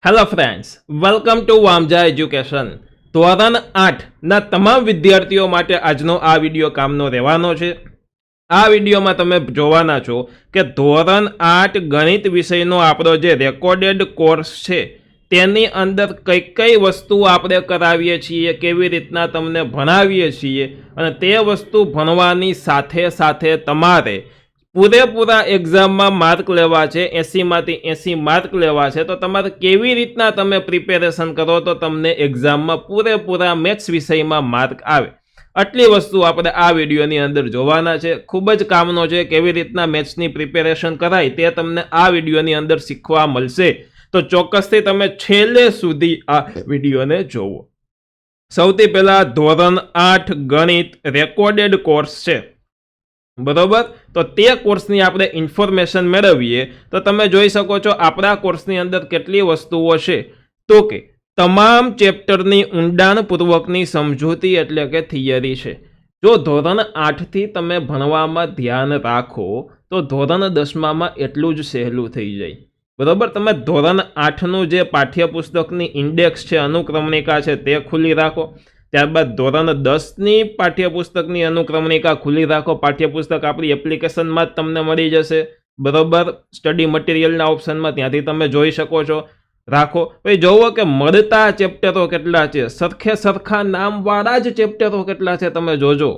Hello friends, welcome to Vamja education. ધોરણ 8 ના તમામ વિદ્યાર્થીઓ માટે આજનો આ વિડીયો કામનો રહેવાનો છે. આ વિડીયોમાં તમે જોવાના છો કે ધોરણ 8 ગણિત વિષયનો આપણો જે રેકોર્ડેડ કોર્સ છે તેની અંદર કઈ કઈ વસ્તુ આપણે કરાવીએ છીએ, કેવી રીતના તમને ભણાવીએ છીએ, અને તે વસ્તુ ભણવાની સાથે સાથે તમારે પૂરેપૂરા એક્ઝામમાં માર્ક લેવા છે, 80માંથી 80 માર્ક લેવા છે. તો તમારે કેવી રીતના તમે પ્રિપેરેશન કરો તો તમને એક્ઝામમાં પૂરેપૂરા મેથ્સ વિષયમાં માર્ક આવે, આટલી વસ્તુ આપણે આ વિડીયોની અંદર જોવાના છે. ખૂબ જ કામનો છે. કેવી રીતના મેથ્સની પ્રિપેરેશન કરાય તે તમને આ વિડીયોની અંદર શીખવા મળશે. તો ચોક્કસથી તમે છેલ્લે સુધી આ વિડીયોને જોવો. સૌથી પહેલા ધોરણ 8 ગણિત રેકોર્ડેડ કોર્સ છે, બરોબર. તો તે કોર્સની આપણે ઇન્ફોર્મેશન મેળવીએ તો તમે જોઈ શકો છો આપણા કોર્સની અંદર કેટલી વસ્તુઓ છે. તો કે તમામ ચેપ્ટરની ઊંડાણપૂર્વકની સમજૂતી એટલે કે થિયરી છે. જો ધોરણ 8થી તમે ભણવામાં ધ્યાન રાખો તો ધોરણ 10માં એટલું જ સહેલું થઈ જાય, બરોબર. તમે ધોરણ 8નું જે પાઠ્યપુસ્તકની ઇન્ડેક્સ છે, અનુક્રમણિકા છે, તે ખુલ્લી રાખો. ત્યારબાદ ધોરણ 10ની પાઠ્યપુસ્તકની અનુક્રમણિકા ખુલ્લી રાખો. પાઠ્યપુસ્તક આપણી એપ્લિકેશનમાં જ તમને મળી જશે, બરોબર. સ્ટડી મટીરિયલના ઓપ્શનમાં ત્યાંથી તમે જોઈ શકો છો. રાખો. ભાઈ જોવો કે મળતા ચેપ્ટરો કેટલા છે, સરખા નામવાળા જ ચેપ્ટરો કેટલા છે તમે જોજો.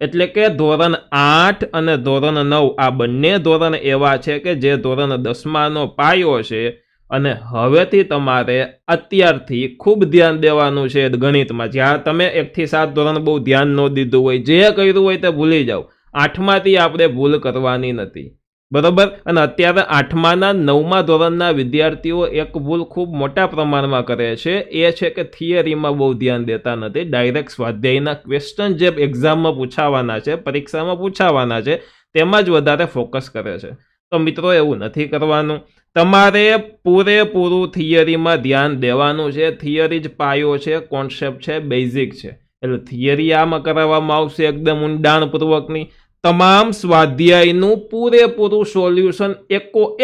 એટલે કે ધોરણ 8 અને ધોરણ 9 આ બંને ધોરણ એવા છે કે જે ધોરણ 10માંનો પાયો છે, અને હવેથી તમારે અત્યારથી ખૂબ ધ્યાન દેવાનું છે ગણિતમાં. જ્યાં તમે 1 થી 7 ધોરણ બહુ ધ્યાન ન દીધું હોય, જે કર્યું હોય તે ભૂલી જાઓ. 8માંથી આપણે ભૂલ કરવાની નથી, બરોબર. અને અત્યારે 8માના 9મા ધોરણના વિદ્યાર્થીઓ એક ભૂલ ખૂબ મોટા પ્રમાણમાં કરે છે, એ છે કે થિયરીમાં બહુ ધ્યાન દેતા નથી. ડાયરેક્ટ સ્વાધ્યાયના ક્વેશ્ચન જે એક્ઝામમાં પૂછાવાના છે, પરીક્ષામાં પૂછાવાના છે, તેમાં જ વધારે ફોકસ કરે છે. તો મિત્રો એવું નથી કરવાનું. તમારે પૂરેપૂરું થિયરીમાં ધ્યાન દેવાનું છે. થિયરી જ પાયો છે, કોન્સેપ્ટ છે, બેઝિક છે. એટલે થિયરી આમાં કરાવવામાં આવશે એકદમ ઊંડાણપૂર્વકની. તમામ સ્વાધ્યાયનું પૂરેપૂરું સોલ્યુશન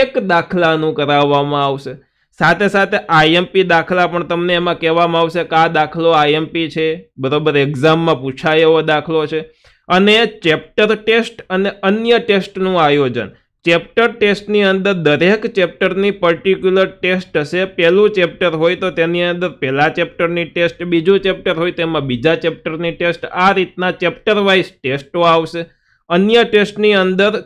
એક દાખલાનું કરાવવામાં આવશે. સાથે સાથે આઈએમપી દાખલા પણ તમને એમાં કહેવામાં આવશે કે આ દાખલો આઈએમપી છે, બરોબર, એક્ઝામમાં પૂછાય એવો દાખલો છે. અને ચેપ્ટર ટેસ્ટ અને અન્ય ટેસ્ટનું આયોજન. ચેપ્ટર ટેસ્ટની અંદર દરેક ચેપ્ટરની પર્ટિક્યુલર ટેસ્ટ હશે. પહેલું ચેપ્ટર હોય તો તેની અંદર પહેલા ચેપ્ટરની ટેસ્ટ, બીજું ચેપ્ટર હોય તેમાં બીજા ચેપ્ટરની ટેસ્ટ. આ રીતના ચેપ્ટર વાઇઝ ટેસ્ટો આવશે. અન્ય ટેસ્ટની અંદર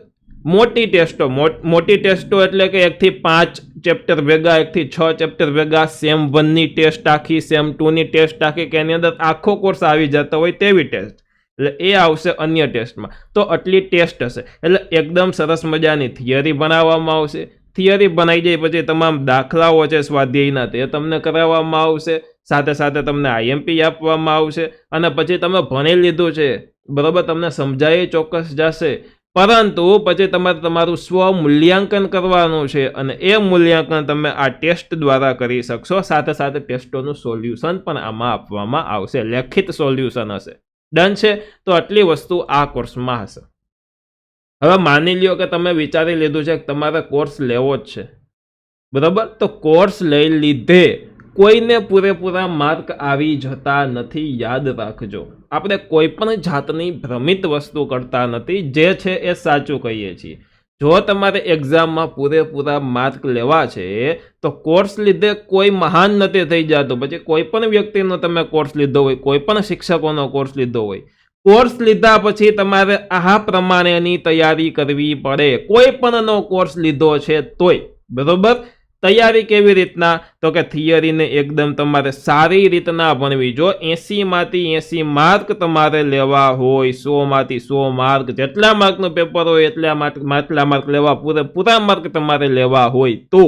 મોટી ટેસ્ટો, મોટી ટેસ્ટો એટલે કે 1 થી 5 ચેપ્ટર ભેગા, 1 થી 6 ચેપ્ટર ભેગા, સેમ 1ની ટેસ્ટ આખી, સેમ 2ની ટેસ્ટ આખી, કે એની અંદર આખો કોર્સ આવી જતો હોય તેવી ટેસ્ટ. એટલે એ આવશે અન્ય ટેસ્ટમાં. તો આટલી ટેસ્ટ હશે. એટલે એકદમ સરસ મજાની થિયરી બનાવવામાં આવશે. થિયરી બનાવી જાય પછી તમામ દાખલાઓ છે સ્વાધ્યાયના તે તમને કરાવવામાં આવશે. સાથે સાથે તમને આઈએમપી આપવામાં આવશે. અને પછી તમે ભણી લીધું છે, બરોબર, તમને સમજાય ચોક્કસ જશે. પરંતુ પછી તમારે તમારું સ્વ મૂલ્યાંકન કરવાનું છે, અને એ મૂલ્યાંકન તમે આ ટેસ્ટ દ્વારા કરી શકશો. સાથે સાથે ટેસ્ટોનું સોલ્યુશન પણ આમાં આપવામાં આવશે, લેખિત સોલ્યુશન હશે. ડન છે. તો આટલી વસ્તુ આ કોર્સમાં હશે. હવે માની લ્યો કે તમે વિચારી લીધું છે કે તમારે કોર્સ લેવો જ છે, બરાબર. તો કોર્સ લઈ લીધે કોઈને પૂરેપૂરા માર્ક આવી જતા નથી, યાદ રાખજો. આપણે કોઈ પણ જાતની ભ્રમિત વસ્તુ કરતા નથી, જે છે એ સાચું કહીએ છીએ. જો તમારે એક્ઝામમાં પૂરેપૂરા માર્ક લેવા છે તો કોર્સ લીધે કોઈ મહાન નથી થઈ જતું. પછી કોઈ પણ વ્યક્તિનો તમે કોર્સ લીધો હોય, કોઈ પણ શિક્ષકોનો કોર્સ લીધો હોય, કોર્સ લીધા પછી તમારે આ પ્રમાણેની તૈયારી કરવી પડે. કોઈ પણનો કોર્સ લીધો છે તોય, બરોબર. તૈયારી કેવી રીતના? તો કે થિયરીને એકદમ તમારે સારી રીતના ભણવી. જો 80માંથી 80 માર્ક તમારે લેવા હોય, 100માંથી 100 માર્ક, જેટલા માર્કનું પેપર હોય એટલા માર્ક લેવા, પૂરા માર્ક તમારે લેવા હોય તો,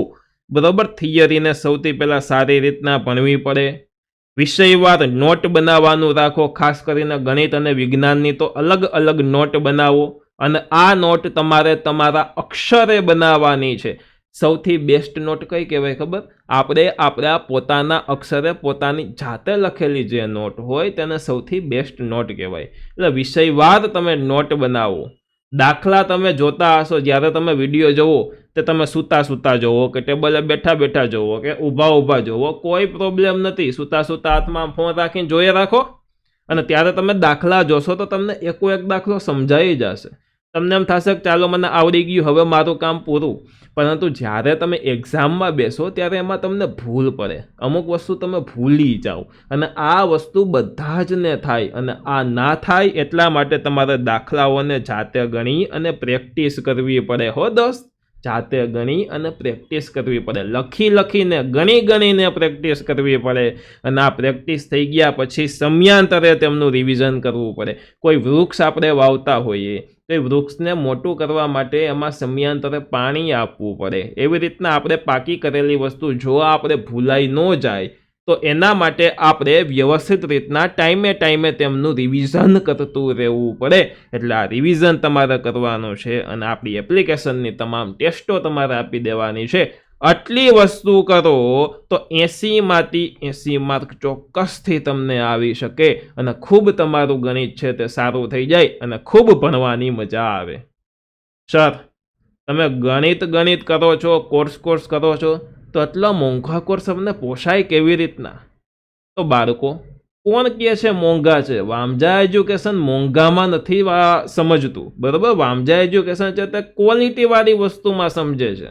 બરોબર, થિયરીને સૌથી પહેલાં સારી રીતના ભણવી પડે. વિષયવાર નોટ બનાવવાનું રાખો. ખાસ કરીને ગણિત અને વિજ્ઞાનની તો અલગ અલગ નોટ બનાવો, અને આ નોટ તમારે તમારા અક્ષરે બનાવવાની છે. સૌથી બેસ્ટ નોટ કઈ કહેવાય ખબર? આપણે આપણા પોતાના અક્ષરે પોતાની જાતે લખેલી જે નોટ હોય તેને સૌથી બેસ્ટ નોટ કહેવાય. એટલે વિષયવાર તમે નોટ બનાવો. દાખલા તમે જોતા હશો, જ્યારે તમે વિડીયો જોવો તે તમે સૂતા સૂતા જોવો કે ટેબલે બેઠા બેઠા જોવો કે ઊભા ઊભા જોવો, કોઈ પ્રોબ્લેમ નથી. સૂતા સૂતા હાથમાં ફોન રાખીને જોઈએ રાખો અને ત્યારે તમે દાખલા જોશો તો તમને એકો એક દાખલો સમજાઈ જશે. તમને એમ થશે કે ચાલો મને આવડી ગયું, હવે મારું કામ પૂરું. પરંતુ જ્યારે તમે એક્ઝામમાં બેસો ત્યારે એમાં તમને ભૂલ પડે, અમુક વસ્તુ તમે ભૂલી જાઓ અને આ વસ્તુ બધા જ ને થાય. અને આ ના થાય એટલા માટે તમારે દાખલાઓને જાતે ગણી અને પ્રેક્ટિસ કરવી પડે. હો દોસ્ત, જાતે ગણી અને પ્રેક્ટિસ કરવી પડે. લખી લખીને ગણી ગણીને પ્રેક્ટિસ કરવી પડે અને આ પ્રેક્ટિસ થઈ ગયા પછી સમયાંતરે તેમનું રિવિઝન કરવું પડે. કોઈ વૃક્ષ આપણે વાવતા હોઈએ તો એ વૃક્ષને મોટું કરવા માટે એમાં સમયાંતરે પાણી આપવું પડે. એવી રીતના આપણે પાકી કરેલી વસ્તુ જો આપણે ભૂલાઈ ન જાય તો એના માટે આપણે વ્યવસ્થિત રીતના ટાઈમે ટાઈમે તેમનું રિવિઝન કરતું રહેવું પડે. એટલે આ રિવિઝન તમારે કરવાનું છે અને આપણી એપ્લિકેશનની તમામ ટેસ્ટો તમારે આપી દેવાની છે. આટલી વસ્તુ કરો તો 80માંથી 80 માર્ક ચોક્કસથી તમને આવી શકે અને ખૂબ તમારું ગણિત છે તે સારું થઈ જાય અને ખૂબ ભણવાની મજા આવે. સર, તમે ગણિત કરો છો, કોર્સ કરો છો, તો આટલા મોંઘા કોર્સ અમને પોસાય કેવી રીતના? તો બાળકો, કોણ કહે છે મોંઘા છે? વામજા એજ્યુકેશન મોંઘામાં નથી સમજતું, બરાબર? વામજા એજ્યુકેશન છે તે ક્વોલિટીવાળી વસ્તુમાં સમજે છે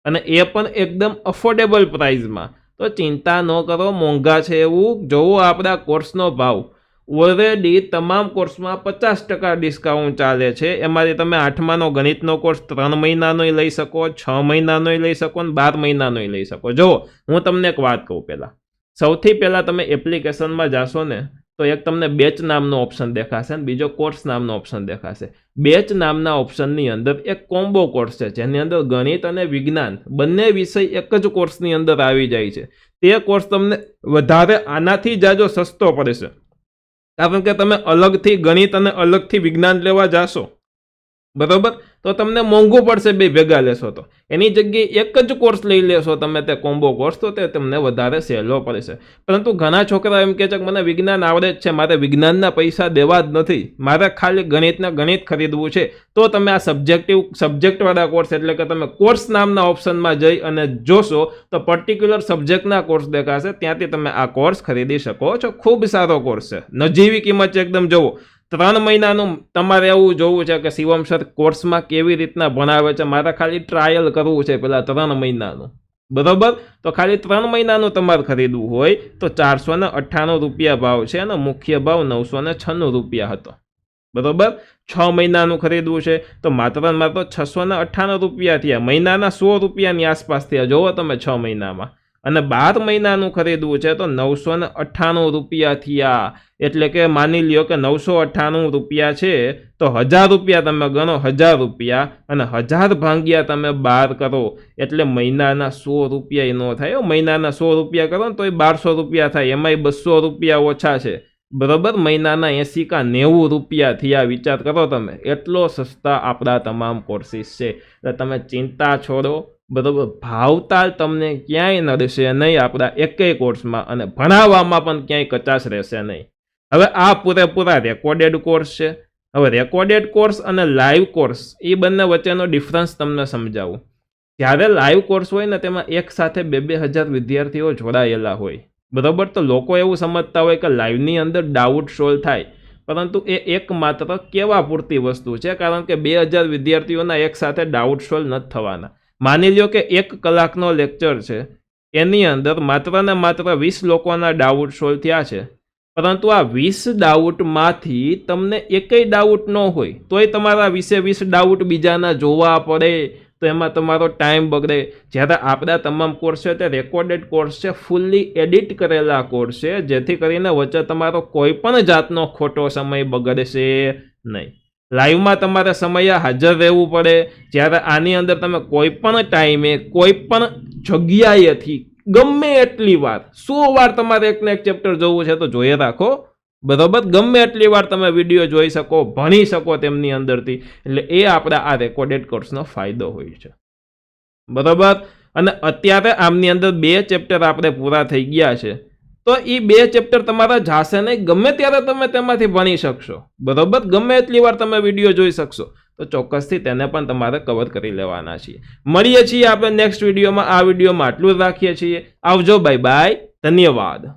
અને એ પણ એકદમ અફોર્ડેબલ પ્રાઇસમાં. તો ચિંતા ન કરો મોંઘા છે એવું. જોવો આપણા કોર્સનો ભાવ, ઓલરેડી તમામ કોર્સમાં 50% ડિસ્કાઉન્ટ ચાલે છે. એમાંથી તમે 8માનો ગણિતનો કોર્સ 3 મહિનાનોય લઈ શકો, 6 મહિનાનોય લઈ શકો અને 12 મહિનાનોય લઈ શકો. જો હું તમને એક વાત કહું, સૌથી પહેલાં તમે એપ્લિકેશનમાં જાશો ને તો એક તમને બેચ નામનો ઓપ્શન દેખાશે અને બીજો કોર્સ નામનો ઓપ્શન દેખાશે. બેચ નામના ઓપ્શનની અંદર એક કોમ્બો કોર્સ છે જેની અંદર ગણિત અને વિજ્ઞાન બંને વિષય એક જ કોર્સની અંદર આવી જાય છે. તે કોર્સ તમને વધારે આનાથી જાજો સસ્તો પડશે, કારણ કે તમે અલગથી ગણિત અને અલગથી વિજ્ઞાન લેવા જાશો, બરોબર, તો તમને મોંઘું પડશે બે ભેગા લેશો તો. એની જગ્યાએ એક જ કોર્સ લઈ લેશો તમે તે કોમ્બો કોર્સ, તો તે તમને વધારે સહેલો પડશે. પરંતુ ઘણા છોકરા એમ કહે છે કે મને વિજ્ઞાન આવડે જ છે, મારે વિજ્ઞાનના પૈસા દેવા જ નથી, મારે ખાલી ગણિત ખરીદવું છે. તો તમે આ સબ્જેક્ટવાળા કોર્સ એટલે કે તમે કોર્સ નામના ઓપ્શનમાં જઈ અને જોશો તો પર્ટિક્યુલર સબ્જેક્ટના કોર્સ દેખાશે, ત્યાંથી તમે આ કોર્સ ખરીદી શકો છો. ખૂબ સારો કોર્સ છે, નજીવી કિંમત છે એકદમ. જુઓ, 3 મહિનાનું તમારે એવું જોવું છે કે શિવમ સર કોર્સમાં કેવી રીતના ભણાવે છે, મારે ખાલી ટ્રાયલ કરવું છે પેલા 3 મહિનાનું, બરોબર? તો ખાલી 3 મહિનાનું તમારે ખરીદવું હોય તો 498 રૂપિયા ભાવ છે અને મુખ્ય ભાવ 996 રૂપિયા હતો, બરોબર? 6 મહિનાનું ખરીદવું છે તો માત્ર 698 રૂપિયા થયા, મહિનાના 100 રૂપિયાની આસપાસ થયા. જોવો તમે 6 મહિનામાં. અને 12 મહિનાનું ખરીદવું છે તો 998 રૂપિયા થયા. એટલે કે માની લ્યો કે 998 રૂપિયા છે તો 1000 રૂપિયા તમે ગણો, 1000 રૂપિયા અને 1000 ભાગ્યા તમે 12 કરો એટલે મહિનાના 100 રૂપિયા ન થાય. મહિનાના 100 રૂપિયા કરો ને તો 1200 રૂપિયા થાય, એમાંય 200 રૂપિયા ઓછા છે, બરોબર? મહિનાના 80 કા 90 રૂપિયા થયા. વિચાર કરો તમે, એટલો સસ્તા આપણા તમામ કોર્સિસ છે. એટલે તમે ચિંતા છોડો, બરોબર? ભાવતાલ તમને ક્યાંય નડશે નહીં આપણા એકેય કોર્સમાં અને ભણાવવામાં પણ ક્યાંય કચાશ રહેશે નહીં. હવે આ પૂરેપૂરા રેકોર્ડેડ કોર્સ છે. હવે રેકોર્ડેડ કોર્સ અને લાઈવ કોર્સ એ બંને વચ્ચેનો ડિફરન્સ તમને સમજાવું. જ્યારે લાઈવ કોર્સ હોય ને તેમાં એક સાથે 2,000 વિદ્યાર્થીઓ જોડાયેલા હોય, બરોબર? તો લોકો એવું સમજતા હોય કે લાઈવની અંદર ડાઉટ સોલ્વ થાય, પરંતુ એ એકમાત્ર કેવા પૂરતી વસ્તુ છે, કારણ કે 2,000 વિદ્યાર્થીઓના એક સાથે ડાઉટ સોલ્વ નથી થવાના. માની લ્યો કે 1 કલાકનો લેક્ચર છે, એની અંદર માત્ર ને માત્ર 20 લોકોના ડાઉટ સોલ્વ થયા છે, પરંતુ આ 20 ડાઉટમાંથી તમને એકેય ડાઉટ ન હોય તોય તમારા 20 ડાઉટ બીજાના જોવા પડે, તો એમાં તમારો ટાઈમ બગડે. જ્યારે આપણા તમામ કોર્સ છે તે રેકોર્ડેડ કોર્સ છે, ફૂલ્લી એડિટ કરેલા કોર્સ છે, જેથી કરીને વચ્ચે તમારો કોઈ પણ જાતનો ખોટો સમય બગડશે નહીં. લાઈવમાં તમારે સમયે હાજર રહેવું પડે, જ્યારે આની અંદર તમે કોઈ પણ ટાઈમે કોઈ પણ જગ્યાએથી ગમે એટલી વાર 100 વાર તમારે એકને એક ચેપ્ટર જોવું છે તો જોઈએ રાખો, બરોબર? ગમે એટલી વાર તમે વિડીયો જોઈ શકો, ભણી શકો તેમની અંદરથી. એટલે એ આપણા આ રેકોર્ડેડ કોર્સનો ફાયદો હોય છે, બરોબર? અને અત્યારે આમની અંદર 2 ચેપ્ટર આપણે પૂરા થઈ ગયા છે, તો એ 2 ચેપ્ટર તમારા જાશે નહીં, ગમે ત્યારે તમે તેમાંથી ભણી શકશો, બરોબર? ગમે એટલી વાર તમે વિડીયો જોઈ શકશો. તો તો ચોક્કસથી તેને પણ તમારે કવર કરી લેવાના છીએ. મળીએ છીએ આપણે નેક્સ્ટ વિડીયોમાં. આ વિડીયોમાં આટલું જ રાખીએ છીએ. આવજો, બાય બાય, ધન્યવાદ.